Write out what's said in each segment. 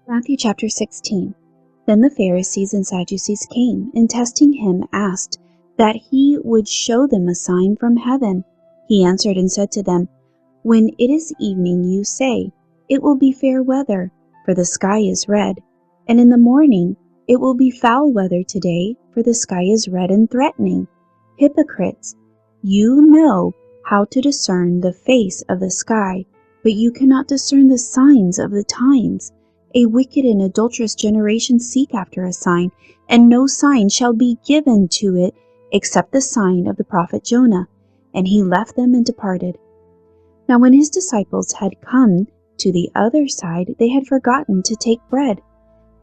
Matthew chapter 16. Then the Pharisees and Sadducees came, and testing him asked that he would show them a sign from heaven. He answered and said to them, When it is evening you say, It will be fair weather, for the sky is red. And in the morning, It will be foul weather today, for the sky is red and threatening. Hypocrites, you know how to discern the face of the sky, but you cannot discern the signs of the times. A wicked and adulterous generation seek after a sign, and no sign shall be given to it except the sign of the prophet Jonah. And he left them and departed. Now when his disciples had come to the other side, they had forgotten to take bread.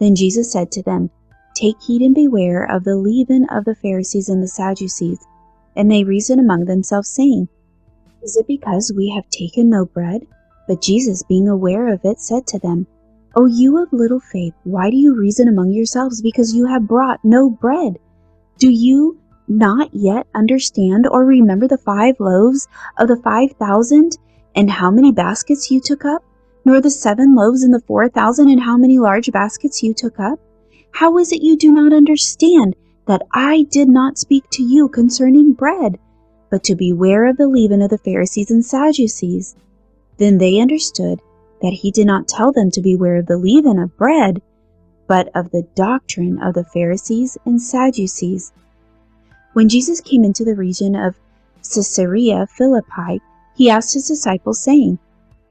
Then Jesus said to them, Take heed and beware of the leaven of the Pharisees and the Sadducees. And they reasoned among themselves, saying, Is it because we have taken no bread? But Jesus, being aware of it, said to them, O you of little faith, why do you reason among yourselves, because you have brought no bread? Do you not yet understand or remember the 5 loaves of the 5,000, and how many baskets you took up? Nor the 7 loaves and the 4,000, and how many large baskets you took up? How is it you do not understand that I did not speak to you concerning bread, but to beware of the leaven of the Pharisees and Sadducees? Then they understood that he did not tell them to beware of the leaven of bread, but of the doctrine of the Pharisees and Sadducees. When Jesus came into the region of Caesarea Philippi, he asked his disciples, saying,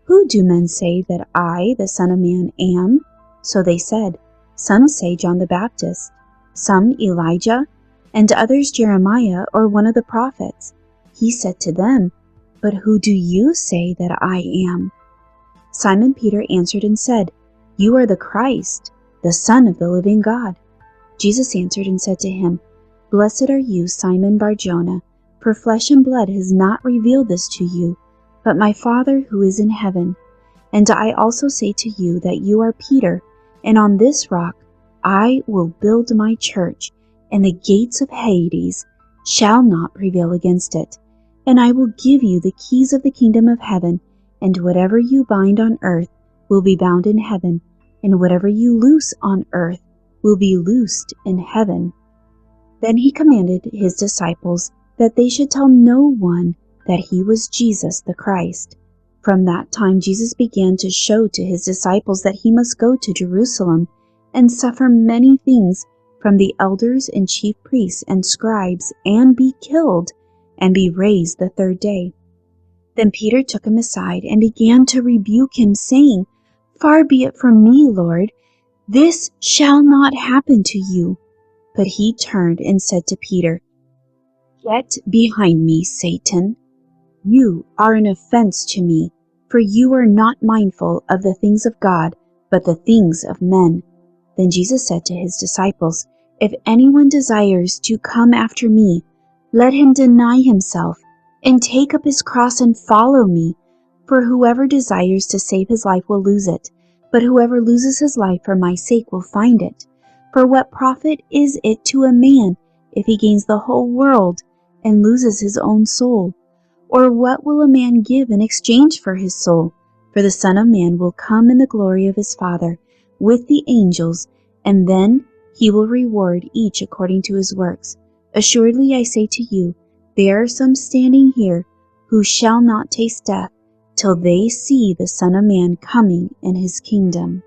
Who do men say that I, the Son of Man, am? So they said, Some say John the Baptist, some Elijah, and others Jeremiah or one of the prophets. He said to them, But who do you say that I am? Simon Peter answered and said, You are the Christ, the Son of the living God. Jesus answered and said to him, Blessed are you, Simon Bar-Jonah, for flesh and blood has not revealed this to you, but my Father who is in heaven. And I also say to you that you are Peter, and on this rock I will build my church, and the gates of Hades shall not prevail against it. And I will give you the keys of the kingdom of heaven, and whatever you bind on earth will be bound in heaven, and whatever you loose on earth will be loosed in heaven. Then he commanded his disciples that they should tell no one that he was Jesus the Christ. From that time Jesus began to show to his disciples that he must go to Jerusalem and suffer many things from the elders and chief priests and scribes, and be killed, and be raised the 3rd day. Then Peter took him aside and began to rebuke him, saying, Far be it from me, Lord, this shall not happen to you. But he turned and said to Peter, Get behind me, Satan. You are an offense to me, for you are not mindful of the things of God, but the things of men. Then Jesus said to his disciples, If anyone desires to come after me, let him deny himself, and take up his cross and follow me. For whoever desires to save his life will lose it, but whoever loses his life for my sake will find it. For what profit is it to a man if he gains the whole world and loses his own soul? Or what will a man give in exchange for his soul? For the Son of Man will come in the glory of his Father with the angels, and then he will reward each according to his works. Assuredly I say to you, there are some standing here who shall not taste death till they see the Son of Man coming in his kingdom.